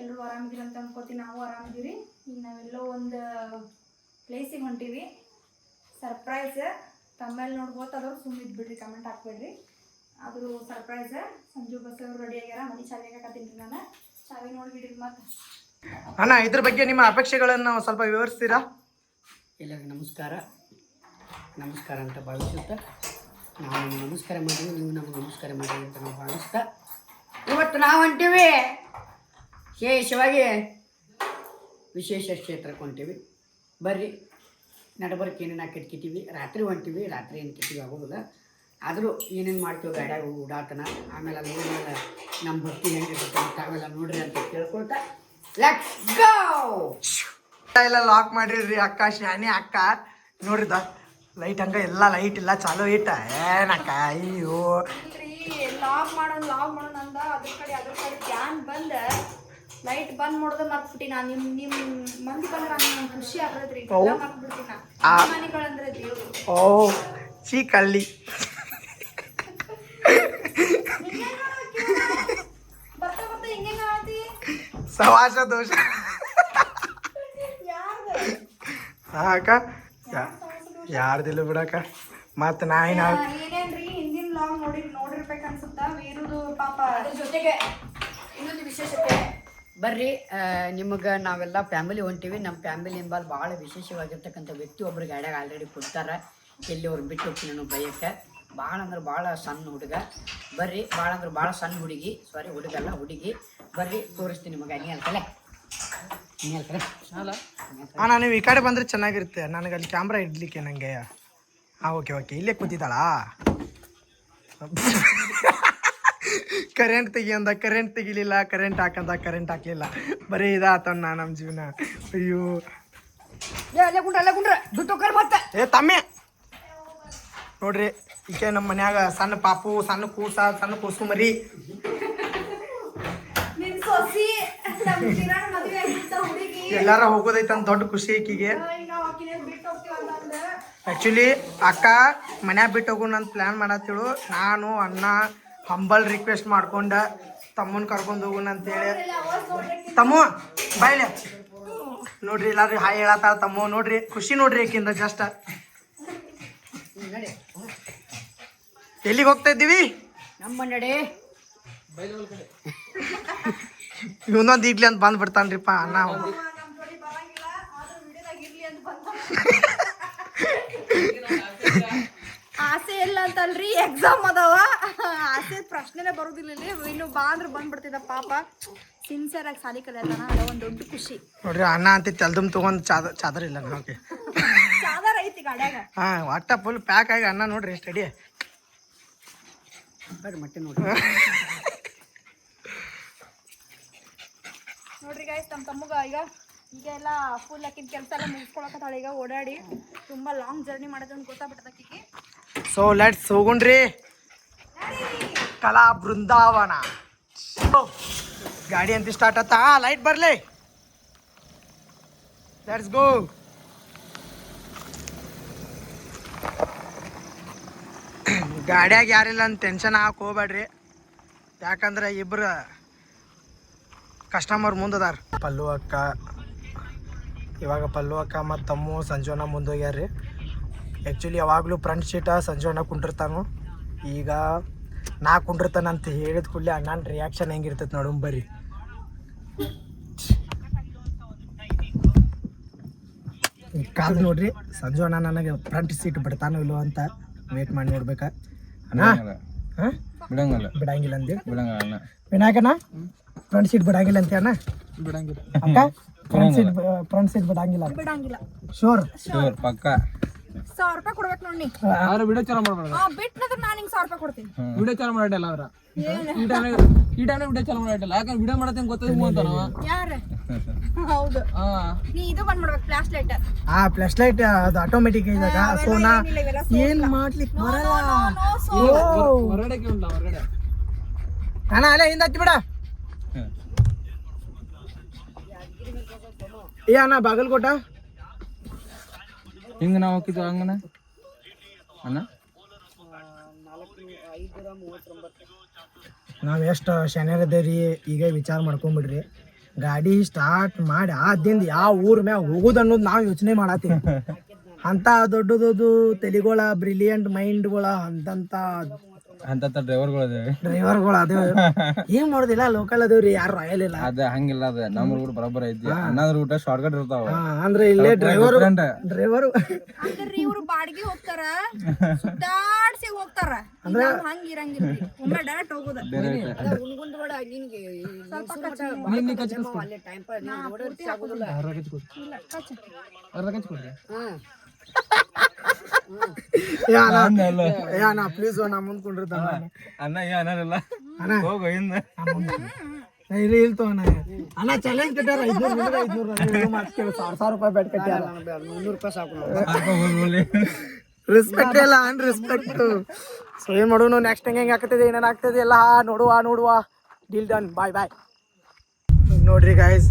ಎಲ್ಲರೂ ಆರಾಮಿದ್ದೀರಿ ಅಂತ ಅನ್ಕೋತೀನಿ. ನಾವು ಆರಾಮಿದ್ದೀವಿ. ಈಗ ನಾವೆಲ್ಲೋ ಒಂದು ಪ್ಲೇಸಿಗೆ ಹೊಂಟೀವಿ. ಸರ್ಪ್ರೈಸ್. ತಮ್ಮೇಲೆ ನೋಡ್ಬೋದು, ಅದ್ರ ಸುಮ್ಮಿದ್ದು ಬಿಡ್ರಿ, ಕಮೆಂಟ್ ಹಾಕ್ಬೇಡ್ರಿ. ಆದರೂ ಸರ್ಪ್ರೈಸ್. ಸಂಜು ಬಸ್ ಅವರು ರೆಡಿ ಆಗ್ಯಾರ. ಮನೆ ಚಾವಿ ಹಾಕತ್ತೀನಿ ನಾನು. ಚಾವಿ ನೋಡಿಬಿಡ್ರಿ. ಮತ್ತೆ ಅಣ್ಣ, ಇದ್ರ ಬಗ್ಗೆ ನಿಮ್ಮ ಅಪೇಕ್ಷೆಗಳನ್ನು ಸ್ವಲ್ಪ ವಿವರಿಸ್ತೀರಾ? ಎಲ್ಲರಿಗೂ ನಮಸ್ಕಾರ ಅಂತ ಭಾವಿಸುತ್ತಾ ನಾವು ನಮಸ್ಕಾರ ಮಾಡಿದ್ವಿ, ನೀವು ನಮಗೆ ನಮಸ್ಕಾರ ಮಾಡಿ ಅಂತ ನಾವು ಭಾವಿಸ್ತಾ ಇವತ್ತು ನಾವು ಹೊಂಟೀವಿ ವಿಶೇಷ ಕ್ಷೇತ್ರಕ್ಕೆ ಹೊಂಟೀವಿ. ಬರ್ರಿ, ನಡಬರ್ಕ್ ಏನೇನು ಕಿಟ್ಕಿತೀವಿ. ರಾತ್ರಿ ಹೊಂಟೀವಿ, ರಾತ್ರಿ ಏನು ಕಿಟ್ಟಿವಿ ಆಗೋದಿಲ್ಲ. ಆದರೂ ಏನೇನು ಮಾಡ್ತೀವಿ ಗಾಡ್ಯಾಗ ಓಡಾಟನ. ಆಮೇಲೆ ಅಲ್ಲಿ ಏನೆಲ್ಲ ನಮ್ಮ ಭಕ್ತಿ ಹೆಂಗಿರುತ್ತೆ ಅಂತ ಅವೆಲ್ಲ ನೋಡ್ರಿ ಅಂತ ಕೇಳ್ಕೊಳ್ತಾ ಲೆಟ್ಸ್ ಗೋ. ಎಲ್ಲ ಲಾಕ್ ಮಾಡಿರ್ರಿ ಅಕ್ಕ, ಶಾನಿ ಅಕ್ಕ. ನೋಡ್ರಿದ ಲೈಟ್ ಹಂಗ ಎಲ್ಲ ಲೈಟ್ ಇಲ್ಲ ಚಾಲೋ ಇಟ್ಟ ಏನಕ್ಕ. ಅಯ್ಯೋ ಲಾಗ್ ಮಾಡೋಣ ಅಂದ ಅದ್ರ ಕಡೆ ಕ್ಯಾನ್ ಬಂದ ಲೈಟ್ ಬಂದ್ ಮಾಡೋದು ಮರ್ತ್ಬಿಟ್ಟಿ. ನಾನು ನಿಮ್ಮ ಮಂದಿ ಬಂದ್ರೆ ನಂಗೆ ಖುಷಿ ಆಗ್ತದ್ರಿ. ಮರ್ತ್ಬಿಡ್ತೀನಿ ನಾನು. ಮನೆಗಳಂದ್ರೆ ದೇವ್ರು. ಓ ಚೀ ಕಳ್ಳಿ. ಬರ್ತಾ ಹಿಂಗೆ ಕಾಣತಿ ಸವಾಸ ದೋಷ ಅಕ್ಕ. ಯಾರ್ದಿಲ್ಲ ಬಿಡಕ್ಕ. ಮತ್ತೆ ಏನೇನ್ರಿ ಹಿಂದಿನ ಲಾಗ್ ನೋಡಿರ್ಬೇಕು ಅನ್ಸುತ್ತಾ. ವೀರುದು ಪಾಪ. ಅದ್ರ ಜೊತೆಗೆ ಇನ್ನೊಂದು ವಿಶೇಷತೆ ಬರ್ರಿ, ನಿಮಗೆ ನಾವೆಲ್ಲ ಫ್ಯಾಮಿಲಿ ಹೊಂಟೀವಿ. ನಮ್ಮ ಫ್ಯಾಮಿಲಿ ಎಂಬಲ್ಲಿ ಭಾಳ ವಿಶೇಷವಾಗಿರ್ತಕ್ಕಂಥ ವ್ಯಕ್ತಿ ಒಬ್ರು ಗಾಡ್ಯಾಗ ಆಲ್ರೆಡಿ ಕೊಡ್ತಾರೆ. ಎಲ್ಲಿ ಅವ್ರು ಬಿಟ್ಟು ಹೋಗ್ತೀನಿ ನಾನು ಬೈಯಕ್ಕೆ. ಭಾಳ ಅಂದ್ರೆ ಭಾಳ ಸಣ್ಣ ಹುಡುಗ. ಬರ್ರಿ, ಭಾಳ ಅಂದ್ರೆ ಭಾಳ ಸಣ್ಣ ಹುಡುಗಿ. ಸಾರಿ, ಹುಡುಗಲ್ಲ ಹುಡುಗಿ. ಬರ್ರಿ ತೋರಿಸ್ತೀನಿ ನಿಮಗೆ. ನೀ ಹೇಳ್ತಲೆ ಅಣ್ಣ, ನೀವು ಈ ಕಡೆ ಬಂದರೆ ಚೆನ್ನಾಗಿರುತ್ತೆ. ನನಗೆ ಅಲ್ಲಿ ಕ್ಯಾಮ್ರಾ ಇಡ್ಲಿಕ್ಕೆ ನನಗೆ. ಹಾಂ, ಓಕೆ ಇಲ್ಲೇ ಕೂತಿದ್ದಾಳಾ? ಕರೆಂಟ್ ಕರೆಂಟ್ ತೆಗಿಲಿಲ್ಲ, ಕರೆಂಟ್ ಹಾಕಲಿಲ್ಲ. ಬರೀ ಇದಾತಣ್ಣ ನಮ್ಮ ಜೀವನ. ಅಯ್ಯೋ ಏ ತಮ್ಮೆ ನೋಡ್ರಿ, ಈಕೆ ನಮ್ಮ ಮನ್ಯಾಗ ಸಣ್ಣ ಪಾಪು, ಸಣ್ಣ ಕೂಸು ಮರಿ. ಎಲ್ಲಾರ ಹೋಗೋದೈತಂತ ದೊಡ್ಡ ಖುಷಿ ಈಕಿಗೆ. ಆ್ಯಕ್ಚುಲಿ ಅಕ್ಕ ಮನ್ಯಾಗ ಬಿಟ್ಟು ಹೋಗೋಣ ಅಂತ ಪ್ಲ್ಯಾನ್ ಮಾಡತ್ತಿಳು. ನಾನು ಅಣ್ಣ ಹಂಬಲ್ ರಿಕ್ವೆಸ್ಟ್ ಮಾಡ್ಕೊಂಡ ತಮ್ಮನ ಕರ್ಕೊಂಡು ಹೋಗೋಣ ಅಂತೇಳಿ. ತಮ್ಮ ಬಾಯ್ಲೆ ನೋಡ್ರಿ, ಎಲ್ಲಾರು ಹಾಯ್ ಹೇಳತ್ತಾಳ ತಮ್ಮ. ನೋಡ್ರಿ ಖುಷಿ ನೋಡ್ರಿ ಆಕಿಂದ. ಜಸ್ಟ್ ಎಲ್ಲಿಗೆ ಹೋಗ್ತಾ ಇದ್ದೀವಿ? ನಮ್ಮ ನಡೆ ಇವನೊಂದು ಇಡ್ಲಿ ಅಂತ ಬಂದ್ಬಿಡ್ತಾನ್ರಿಪ್ಪ ಅಣ್ಣ. ಆಸೆ ಇಲ್ಲ ಅಂತಲ್ರಿ, ಎಕ್ಸಾಮ್ ಅದಾವ. ಆಸೆ ಪ್ರಶ್ನೆನೇ ಬರೋದಿಲ್ಲ ಇಲ್ಲಿ. ಇನ್ನು ಬಾ ಅಂದ್ರೆ ಬಂದ್ಬಿಡ್ತಿದ್ದ ಪಾಪ. ಸಿನ್ಸಿಯರ್ ಆಗಿ ಸಾಲಿ ಕಲಿಯತಾನ. ಅದ ಒಂದು ದೊಡ್ಡ ಖುಷಿ ನೋಡ್ರಿ. ಅಣ್ಣ ಅಂತ ತೆಲ್ದಮ್ ತಗೊಂಡ್ ಚಾದರ್ ಇಲ್ಲ ನಮಗೆ. ಚಾದರ್ ಐತಿ ಗಾಡ್ಯಾಗ. ಹಾ, ಒಟ್ಟ ಫುಲ್ ಪ್ಯಾಕ್ ಆಗಿ ಅಣ್ಣ ನೋಡ್ರಿ ಸ್ಟಡಿ. ಬರ್ರಿ ಮತ್ತೆ ನೋಡ್ರಿ. ನೋಡ್ರಿ ಗೈಸ್, ನಮ್ಮ ತಮ್ಮಗ ಈಗ ಎಲ್ಲ ಫುಲ್ ಆಕಿನ ಕೆಲಸ ಎಲ್ಲ ಮುಗಿಸ್ಕೊಳಕತ್ತಾಳ. ಈಗ ಓಡಾಡಿ ತುಂಬಾ ಲಾಂಗ್ ಜರ್ನಿ ಮಾಡೋದು ಅಂತ ಗೊತ್ತಾಗ್ಬಿಟ್ಟದಕ್ಕಿಗೆ. ಸೊ ಲೆಟ್ಸ್ ಹೋಗುಣ್ರಿ ಕಲಾ ಬೃಂದಾವನ. ಗಾಡಿ ಅಂತ ಸ್ಟಾರ್ಟ್ ಆತ. ಲೈಟ್ ಬರ್ಲಿ. Let's go. ಗಾಡಿಯಾಗ ಯಾರಿಲ್ಲ ಅಂತ ಟೆನ್ಷನ್ ಹಾಕಿ ಹೋಗ್ಬೇಡ್ರಿ. ಯಾಕಂದ್ರೆ ಇಬ್ರು ಕಸ್ಟಮರ್ ಮುಂದದಾರ. ಪಲ್ಲು ಅಕ್ಕ ಮತ್ತು ತಮ್ಮು ಸಂಜೋನ ಮುಂದೋಗ್ಯಾರ್ರಿ. ಆ್ಯಕ್ಚುಲಿ ಯಾವಾಗಲೂ ಫ್ರಂಟ್ ಸೀಟ ಸಂಜೋನ ಕುಂಡಿರ್ತಾನು. ಈಗ ನಾ ಕುಂಡಿರ್ತಾನೆ ಅಂತ ಹೇಳಿದ ಕೂಡಲೇ ಅಣ್ಣನ ರಿಯಾಕ್ಷನ್ ಹೆಂಗಿರ್ತೈತೆ ನೋಡು ಬರ್ರಿ. ಕಾದು ನೋಡ್ರಿ, ಸಂಜೋನ ನನಗೆ ಫ್ರಂಟ್ ಸೀಟ್ ಬಿಡ್ತಾನೋ ಇಲ್ಲೋ ಅಂತ ವೇಟ್ ಮಾಡಿ ನೋಡ್ಬೇಕಾ. ಅಣ್ಣ ಬಿಡಂಗಿಲ್ಲ ಅಂದಿ ವಿನಾಯಕನ ಫ್ರಂಟ್ ಸೀಟ್ ಬಿಡಂಗಿಲ್ಲ ಅಂತ ಅಣ್ಣ. ಅಕ್ಕ ಫ್ರಂಟ್ ಸೀಟ್ ಬಿಡಂಗಿಲ್ಲ. ಶೋರ್ ಪಕ್ಕ 1000 ರೂಪಾಯಿ ಕೊಡ್ಬೇಕು ನೋಡಿ. ಅವ್ರ ವಿಡಿಯೋ ಚಾಲು ಮಾಡ್ಬಾರ್ದು. ಬಿಟ್ನಂದ್ರೆ ನಾನು ಹಿಂಗೆ 1000 ರೂಪಾಯಿ ಕೊಡ್ತೀನಿ. ವಿಡಿಯೋ ಚಾಲು ಮಾಡಿಲ್ಲ ಅವ್ರ. ಈ ಟೈಮ್ ವಿಡಿಯೋ ಚಾಲು ಮಾಡಿಲ್ಲ. ಯಾಕಂದ್ರೆ ವಿಡಿಯೋ ಮಾಡತ್ತೆ ಗೊತ್ತಿಲ್ಲ ಅಂತಾನ ಯಾರು. ಹೌದು, ನೀ ಇದು ಬಂದ್ ಮಾಡ್ಬೇಕು ಫ್ಲಾಶ್ ಲೈಟ್. ಫ್ಲಾಶ್ ಲೈಟ್ ಅದು ಆಟೋಮೆಟಿಕ್ ಇದ್ದಾಗ. ಸೊ ನಾ ಏನ್ ಮಾಡ್ಲಿಕ್ಕೆ ಬರಲ್ಲ. ಹೊರಗಡೆ ಉಂಟ ಹೊರಗಡೆ ಅಣ್ಣ ಅಲ್ಲೇ ಹಿಂದೆ ಹತ್ತಿ ಬಿಡ. ಏ ಅಣ್ಣ ಬಾಗಲಕೋಟ ಹಿಂಗ ನಾವು ಹೋಗಿದ್ವಿ ಹಂಗನ ಅಣ್ಣ. ನಾವು ಎಷ್ಟು ಶನಿವಾರ ಇದ್ದೇವ್ರಿ ಈಗ ವಿಚಾರ ಮಾಡ್ಕೊಂಬಿಡ್ರಿ. ಗಾಡಿ ಸ್ಟಾರ್ಟ್ ಮಾಡಿ ಆದಿಂದ ಯಾವ ಊರ್ ಮ್ಯಾಗ ಹೋಗುದು ಅನ್ನೋದು ನಾವು ಯೋಚನೆ ಮಾಡತ್ತೀವಿ ಅಂತ ದೊಡ್ಡದೊಡ್ಡ ತಲೆಗಳ ಬ್ರಿಲಿಯಂಟ್ ಮೈಂಡ್ಗಳ ಅಂತ ಡ್ರೈವರ್ಗಳು ಅದೇವ್ ಏನ್ ಮಾಡೋದಿಲ್ಲ ಲೋಕಲ್ ಅದೇವ್ರಿ ಯಾರು ರಾಯಲ್ ಇಲ್ಲ ಅದ ಹಂಗಿಲ್ಲ ಅದ ನಮ್ಮ ರೂಟ್ ಬರೋಬ್ಬರ ಐತಿ ಅನ್ನೋದ್ ರೂಟ್ ಶಾರ್ಟ್ ಕಟ್ ಇರ್ತಾವ ಅಂದ್ರೆ ಇಲ್ಲೇ ಡ್ರೈವರ್ ಅಂದ್ರೆ ಇವ್ರು ಬಾಡಿಗೆ ಹೋಗ್ತಾರ ಸುತ್ತಾಡ್ಸಿ ಹೋಗ್ತಾರ ಅಂದ್ರೆ ಹಂಗ ಇರಂಗಿಲ್ರಿ ಒಮ್ಮೆ ಡೈರೆಕ್ಟ್ ಹೋಗುದ ಪ್ಲೀಸ್ ನಾ ಮುಂದ್ ಕುಂಡಿರ್ತ ಅನ್ನ ಏನಿಲ್ಲ ಹೋಗು ಹಿಂದ ಇಲ್ತೋ ಅಣ್ಣ ಚಾಲೆಂಜ್ ಕಟ್ಟಾರ 500 ರೂಪಾಯಿ ಬ್ಯಾಟ್ ಕಟ್ಟಾರ 300 ರೂಪಾಯಿ ಸಾಕು ರೆಸ್ಪೆಕ್ಟ್ ಇಲ್ಲ ಅನ್ರೆಸ್ಪೆಕ್ಟ್ ಸೊ ಏನ್ ಮಾಡೋಣ ನೆಕ್ಸ್ಟ್ ಹೆಂಗೆ ಆಗ್ತದೆ ಏನೇನು ಆಗ್ತದೆ ಎಲ್ಲ ನೋಡುವ ಡೀಲ್ ಡನ್ ಬಾಯ್ ನೋಡ್ರಿ ಗೈಸ್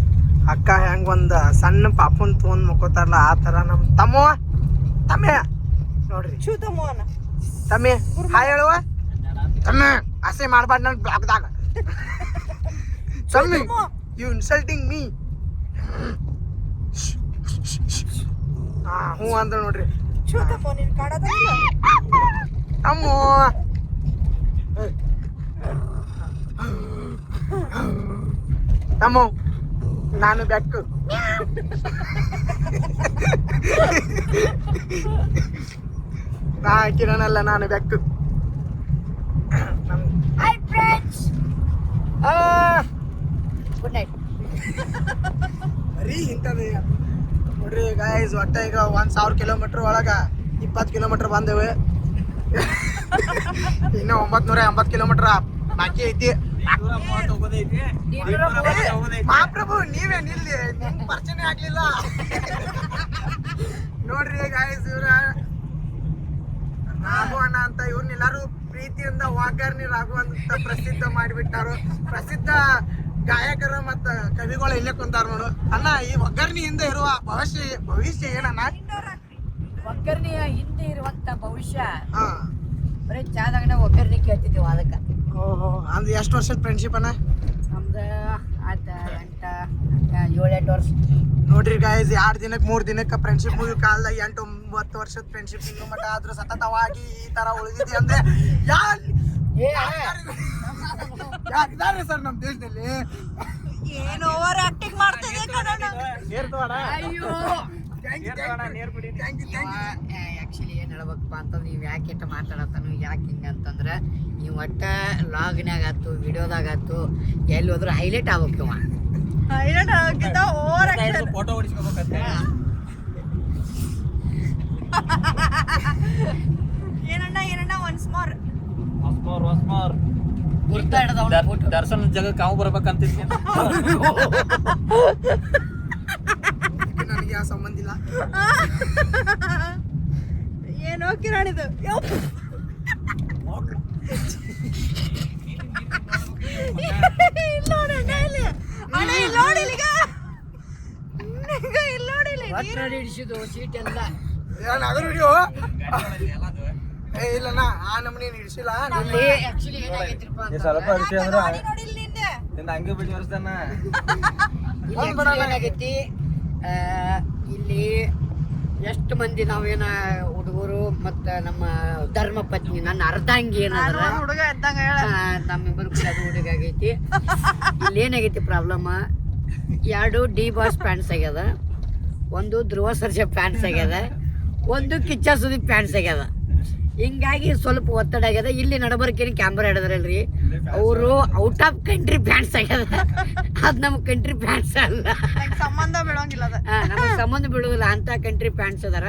ಅಕ್ಕ ಹೆಂಗ್ ಒಂದ್ ಸಣ್ಣ ಪಾಪನ್ ತೊಗೊಂಡ್ ಮುಕ್ಕೋತಾರಲ್ಲ ಆ ತರ ನಮ್ ತಮ್ಮೆ ನೋಡ್ರಿ ತಮ್ಮೆ ಹಾಯ್ ಹೇಳುವ ತಮ್ಮೆ ಆಸೆ ಮಾಡ್ಬಾರ್ದು ನನ್ ಬ್ಲಾಗ್ದಾಗ ತಮ್ಮೆ ಯು ಇನ್ಸಲ್ಟಿಂಗ್ ಮೀ ಹ್ಞೂ ಅಂತ ನೋಡ್ರಿ ಅಮ್ಮೋ ತಮ್ಮೋ ನಾನು ಬೆಕ್ಕು ಕಿರಣಲ್ಲ ನಾನು ಬೆಕ್ಕು ಗುಡ್ ನೈಟ್ ಬರೀ ಇಂಥದ್ದು ನೋಡ್ರಿ ಗಾಯ್ಸ್ ಒಟ್ಟ ಈಗ 1000 ಕಿಲೋಮೀಟರ್ ಒಳಗ 20 ಕಿಲೋಮೀಟರ್ ಬಂದೇವೆ ಇನ್ನು 980 ಕಿಲೋಮೀಟರ್ ಬಾಕಿ ಐತಿ ಮಹಾಪ್ರಭು ನೀವೇ ನಿಲ್ಲಿ ನಿಮ್ ಪರಿಚಯ ಆಗ್ಲಿಲ್ಲ ನೋಡ್ರಿ ಗಾಯ್ಸ್ ಇವ್ರ ರಾಘು ಅಣ್ಣ ಅಂತ ಇವ್ರನ್ನೆಲ್ಲಾರು ಪ್ರೀತಿಯಿಂದ ವಾಗರ್ನಿ ರಾಘು ಅಂತ ಪ್ರಸಿದ್ಧ ಮಾಡಿಬಿಟ್ಟಾರು ಪ್ರಸಿದ್ಧ ಗಾಯಕರು ಮತ್ತ ಕವಿಗಳು ಇಲ್ಲೇ ಕುಂತಾರ ನೋಡು ಅಣ್ಣ ಈ ಒಗ್ಗರ್ನಿಯಿಂದ ಇರುವ ಭವಿಷ್ಯ ಏನಣ್ಣ ಒಗ್ಗರ್ನಿಯ ಹಿಂದೆ ಇರುವಂತ ಭವಿಷ್ಯ ಹಾ ಬರೀ ಚಾದಾಗ ಒಗ್ಗರ್ನಿ ಕೇಳ್ತಿದ್ದೀವಿ ಅದಕ್ಕೆ ಓಹೋ ಅಂದ್ರೆ ಎಷ್ಟು ವರ್ಷದ ಫ್ರೆಂಡ್ಶಿಪ್ ಅಣ್ಣ ನಮ್ದು ಆತ 7-8 ವರ್ಷ ನೋಡ್ರಿ ಗಾಯ್ಸ್ 2 ದಿನಕ್ಕೆ 3 ದಿನಕ್ಕೆ ಫ್ರೆಂಡ್ಶಿಪ್ ಮುಗಿದ ಕಾಲದಾಗ 8-9 ವರ್ಷದ ಫ್ರೆಂಡ್ಶಿಪ್ ಇನ್ನು ಮಟ್ಟ ಆದ್ರೂ ಸತತವಾಗಿ ಈ ತರ ಉಳಿದಿದೆ ಅಂದ್ರೆ ಯಾರಿದ್ದಾರೆ ಸರ್ ನಮ್ಮ ದೇಶದಲ್ಲಿ ಏನು ಓವರ್ ಆಕ್ಟಿಂಗ್ ಮಾಡ್ತಿದೆ ಆ್ಯಕ್ಚುಲಿ ಏನು ಹೇಳ್ಬೇಕಪ್ಪ ಅಂತಂದ್ರೆ ನೀವು ಯಾಕೆ ಇಟ್ಟು ಮಾತಾಡತ್ತಾನು ಯಾಕೆ ಹಿಂಗೆ ಅಂತಂದ್ರೆ ನೀವು ಒಟ್ಟ ಲಾಗ್ನಾಗ ಆಯ್ತು ವಿಡಿಯೋದಾಗ ಆಯ್ತು ಎಲ್ಲಿ ಹೋದ್ರೆ ಹೈಲೈಟ್ ಆಗ್ಬೇಕು ಫೋಟೋ ಹೊಡಿಸ್ಕೋಬೇಕಂತೆ ಏನಣ್ಣ ಒನ್ಸ್ ಮೋರ್ ದರ್ಶನ್ ಜಗಕ್ಕೆ ನಾವು ಬರ್ಬೇಕಂತಿದ್ದೆ ನನಗೆ ಯಾವ ಸಂಬಂಧ ಇಲ್ಲ ಏನೋ ಕಿರಾಣಿದು ಹಿಡಿಸಿದ್ದು ಸೀಟ್ ಎಲ್ಲ ಇಲ್ಲಣ್ಣ ಆ ನಮ್ನಿ ಹಿಡಿಸಿಲ್ಲ ಆ್ಯಕ್ಚುಲಿ ಏನಾಗೈತಿರಪ್ಪ ಸ್ವಲ್ಪ ವಿಷಯ ಅಂದ್ರೆ ನಿಂದ ಹಂಗೆ ಬಿಟ್ಟು ವರ್ಷದನ್ನ ಏನಾಗೈತಿ ಇಲ್ಲಿ ಎಷ್ಟು ಮಂದಿ ನಾವೇನ ಹುಡುಗರು ಮತ್ತ ನಮ್ಮ ಧರ್ಮ ಪತ್ನಿ ನನ್ನ ಅರ್ಧಾಂಗಿ ಏನಾದ್ರ ಹುಡುಗ ಇದ್ದಂಗ ನಮ್ಮಿಬ್ಬರು ಕೂಡ ಅದು ಹುಡುಗ ಆಗೈತಿ ಇಲ್ಲಿ ಏನಾಗೈತಿ ಪ್ರಾಬ್ಲಮ್ 2 ಡಿ ಬಾಸ್ ಪ್ಯಾಂಟ್ಸ್ ಆಗ್ಯದ, 1 ಧ್ರುವ ಸರ್ಜಾ ಪ್ಯಾಂಟ್ಸ್ ಆಗ್ಯದ, 1 ಕಿಚ್ಚ ಸುದೀಪ್ ಪ್ಯಾಂಟ್ಸ್ ಆಗ್ಯದ. ಹಿಂಗಾಗಿ ಸ್ವಲ್ಪ ಒತ್ತಡ ಆಗ್ಯದ. ಇಲ್ಲಿ ನಡಬರ್ಕೇನು ಕ್ಯಾಮ್ರಾ ಹಿಡಿದ್ರಲ್ರಿ ಅವರು ಔಟ್ ಆಫ್ ಕಂಟ್ರಿ ಪ್ಯಾಂಟ್ಸ್ ಆಗ್ಯದ. ಅದು ನಮ್ಮ ಕಂಟ್ರಿ ಪ್ಯಾಂಟ್ಸ್ ಅಲ್ಲ, ಸಂಬಂಧ ಬೀಳೋಂಗಿಲ್ಲ ಅದ, ನಮಗೆ ಸಂಬಂಧ ಬೀಳೋದಿಲ್ಲ ಅಂತ ಕಂಟ್ರಿ ಪ್ಯಾಂಟ್ಸ್ ಅದಾರ.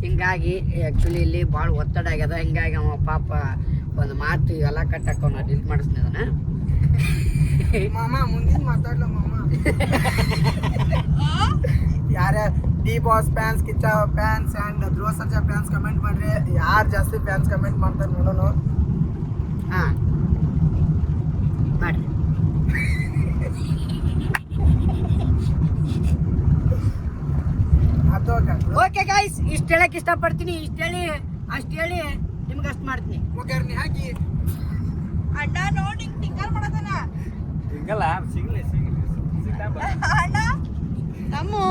ಹಿಂಗಾಗಿ ಆ್ಯಕ್ಚುಲಿ ಇಲ್ಲಿ ಭಾಳ ಒತ್ತಡ ಆಗ್ಯದ. ಹಿಂಗಾಗಿ ಅವ ಪಾಪ ಒಂದು ಮಾತು ಎಲ್ಲ ಕಟ್ಟಕ್ಕೆ ಡಿಲೀಟ್ ಮಾಡಿಸ್ತಿದ್ದಾನ. ಮಾಮ ಮುಂದಿನ ಮಾತಾಡ್ಲ ಮಾಮ. ಯಾರ D boss fans, Kichcha fans and Dhruva Sarja fans comment ಮಾಡ್ರಿ. ಯಾರು ಜಾಸ್ತಿ ಫ್ಯಾನ್ಸ್ ಕಮೆಂಟ್ ಮಾಡ್ತಾರೆ ನೋಡೋಣ. ಹಾಂ ಮಾಡ್ರಿ. ಓಕೆ ಗೈಸ್, ಇಷ್ಟು ಹೇಳಕ್ಕೆ ಇಷ್ಟಪಡ್ತೀನಿ. ಇಷ್ಟು ಹೇಳಿ ಅಷ್ಟು ಹೇಳಿ ನಿಮ್ಗೆ ಅಷ್ಟು ಮಾಡ್ತೀನಿ. ಒಗ್ಗರ್ನಿ ಹಾಕಿ ಅಡ್ಡ ನೋಡಿ ಟಿಂಗರ್ ಮಾಡದನ ಸಿಗಲ್ಲ ಸಿಗ್ಲಿ ಅಣ್ಣ ತಮ್ಮು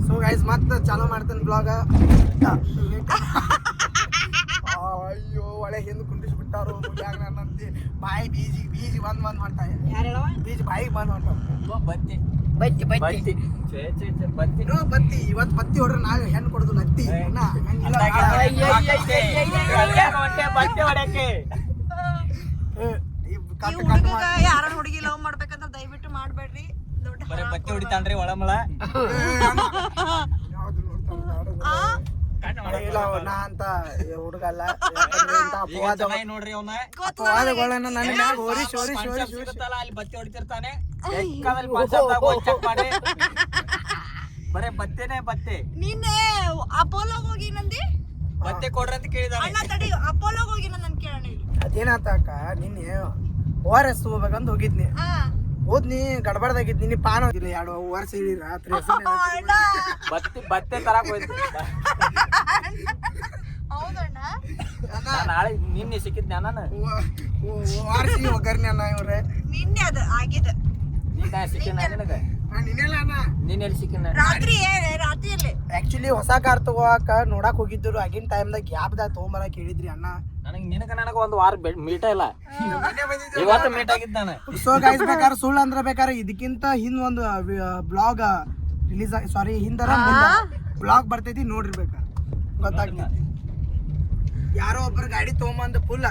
ಸೊ ಗೈಸ್ ಮತ್ತೆ ಚಾಲೂ ಮಾಡ್ತೇನೆ ಬ್ಲಾಗ. ಅಯ್ಯೋ ಒಳ್ಳೆ ಹಿಂದೆ ಕುಂಡಿಸ್ಬಿಟ್ಟಾರು ನನ್ನಂತೆ ಬಾಯಿ ಬೀಜಿ ಬಂದ್ ಹೊಂಟಾಯ ಬೀಜ ಬಾಯಿಗೆ ಬಂದ್ ಹೊಂಟಾವ. ಬತ್ತಿ ಬತ್ತಿ ಬತ್ತಿ ಬತ್ತಿ ಬತ್ತಿ ಇವತ್ತು ಬತ್ತಿ ಹೊಡ್ರೆ ನಾಳೆ ಹೆಣ್ಣು ಕೊಡುದು ಲತ್ತಿ ಬತ್ತಿ ಹೊಡ್ಯಾಕೆ ಯಾರ ಹುಡುಗಿ ಲವ್ ಮಾಡ್ಬೇಕಂತ ದಯವಿಟ್ಟು ಮಾಡ್ಬೇಡ್ರಿ. ದೊಡ್ಡ ಬರೀ ಬತ್ತಿ ಹೊಡಿತಾನ್ರಿ ಒಳಮಳ. ಇಲ್ಲ ನಾ ಅಂತ ಹುಡುಗಲ್ಲ ನೋಡ್ರಿ ಅವನ ಅಪವಾದಗಳನ್ನ ನನ್ನ ಮ್ಯಾಗ ಹೋರಿಸಿ ಅಲ್ಲಿ ಬತ್ತಿ ಹೊಡಿತಿರ್ತಾನೆ. ಚೆಕ್ ಮಾಡಿ ಬರೇ ಬತ್ತೇನೆ ಬತ್ತೆ. ನಿನ್ನೆ ಅಪೋಲೋಗ್ ಹೋಗಿ ನಂದಿ ಬತ್ತೆ ಕೊಡ್ರಿ ಅಂತ ಕೇಳಿದಾನೆ. ಅಣ್ಣ ತಡಿ ಅಪೋಲೋಗ್ ಹೋಗಿ ನನ್ ಕೇಳೋಣ. ಅದೇನಾತ ಅಕ್ಕ ನಿನ್ನೆ ORS ಹೋಗ್ಬೇಕಂತ ಹೋಗಿದ್ನಿ. ಹೋದ್ನಿ ಗಡ್ಬಡ್ದಾಗಿದ್ ನಿನ್ನೆ ಪಾನ ಹೋಗಿಲ್ಲ 2 ವರ್ಷ ಇಳಿ ರಾತ್ರಿ ಬತ್ತೆ ಬತ್ತೆ ತರಾಕ್ ಹೋಯ್ತು. ಹೌದಣ್ಣ ನಾಳೆ ನಿನ್ನೆ ಸಿಕ್ಕಿದ್ನ ನಾನು ORS ಹೋಗರ್ನಿ ಅಣ್ಣ ಇವ್ರೆ. ನಿನ್ನೆ ಅದು ಆಗಿದೆ. ನಿನ್ನೆ ಸಿಕ್ಕಿನ ನಿನಗೆ ನಿನ್ನೆಲ್ಲ ಅಣ್ಣ ನಿನ್ನೆ ಸಿಕ್ಕಿನ ರಾತ್ರಿಯಲ್ಲಿ ಆಕ್ಚುಲಿ ಹೊಸ ಕಾರ್ ತಗೋಕ ನೋಡಕ್ ಹೋಗಿದ್ರು. ಆಗಿನ ಟೈಮ್ದಾಗ ಗ್ಯಾಪ್ದಾಗ ತಗೊಂಬರಕ್ ಹೇಳಿದ್ರಿ ಅಣ್ಣ. ನನಗ ಒಂದು ವಾರ ಮೀಟ ಇಲ್ಲ. ಇವತ್ತು ಮೀಟ್ ಆಗಿದ್ದ ನಾನು. ಸೊ ಗೈಸ್ ಬೇಕಾದ್ರೆ ಸುಳ್ಳು ಅಂದ್ರೆ ಬೇಕಾದ್ರೆ ಇದಕ್ಕಿಂತ ಹಿಂದ್ ಒಂದು ಬ್ಲಾಗ್ ರಿಲೀಸ್ ಹಿಂದರ ಬ್ಲಾಗ್ ಬರ್ತೈತಿ ನೋಡ್ರಿ ಬೇಕಾರೆ ಗೊತ್ತಾಗ್ತೈತಿ. ಯಾರೋ ಒಬ್ರು ಗಾಡಿ ತಗೊಂಬಂದು ಫುಲ್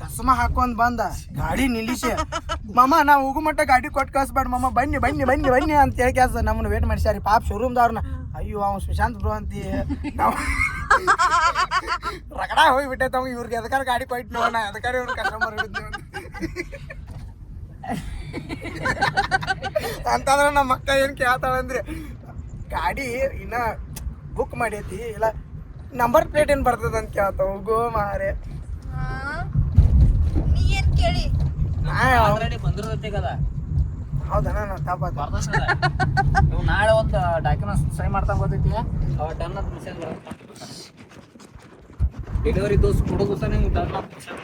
ಚಸ್ಮಾ ಹಾಕೊಂಡ್ ಬಂದ ಗಾಡಿ ನಿಲ್ಲಿಸಿ ಮಾಮ ನಾವು ಹೋಗು ಮಟ್ಟ ಗಾಡಿ ಕೊಟ್ಟು ಕಳ್ಸ್ಬೇಡ ಮಾಮ ಬನ್ನಿ ಬನ್ನಿ ಬನ್ನಿ ಬನ್ನಿ ಅಂತ ಹೇಳಿ ಕೆಲಸ ನಮ್ಮನ್ನ ವೇಟ್ ಮಾಡಿಸ್ಯಾರಿ ಪಾಪ ಶೋರೂಮ್ದವ್ರನ್ನ. ಅಯ್ಯೋ ಅವ್ನು ಸುಶಾಂತ್ ಬ್ರೋ ಅಂತಿ ನಾವು ರಗಡ ಹೋಗ್ಬಿಟ್ಟೈತೆ ಅವ್ ಇವ್ರಿಗೆ ಅದಕ್ಕಾರ ಗಾಡಿ ಕೊಟ್ಟು ನೋಡೋಣ ಅದಕ್ಕಾರ ಇವ್ರು ಕಸ್ಟಮರ್ ಹಿಡಿದ್ವಿ ಅಂತಂದ್ರೆ ನಮ್ಮ ಅಕ್ಕ ಏನು ಕೇಳ್ತಾಳಂದ್ರೆ ಗಾಡಿ ಇನ್ನ ಬುಕ್ ಮಾಡೈತಿ ಇಲ್ಲ ನಂಬರ್ ಪ್ಲೇಟ್ ಏನು ಬರ್ತದ ಅಂತ ಕೇಳ್ತಾವ. ಗೋ ಮಾರೆ ನೀ ಏನ್ ಕೇಳಿ ಬಂದಿರೋದಲ್ಲ. ಹೌದಣ್ಣ ನಾ ತಾಪಾತ ನೀವು ನಾಳೆ ಒಂದು ಡಾಕ್ಯುಮೆಂಟ್ಸ್ ಸೈನ್ ಮಾಡ್ತಾ ಗೊತ್ತೈತಿ. ಅವ ಡನ್ ಅಂತ ಮೆಸೇಜ್ ಬರುತ್ತೆ. ಡೆಲಿವರಿ ದೋಸ್ ಕೊಡೋ ದಿವಸ ನಿಮ್ಗೆ ಡನ್ ಅಂತ ಮೆಸೇಜ್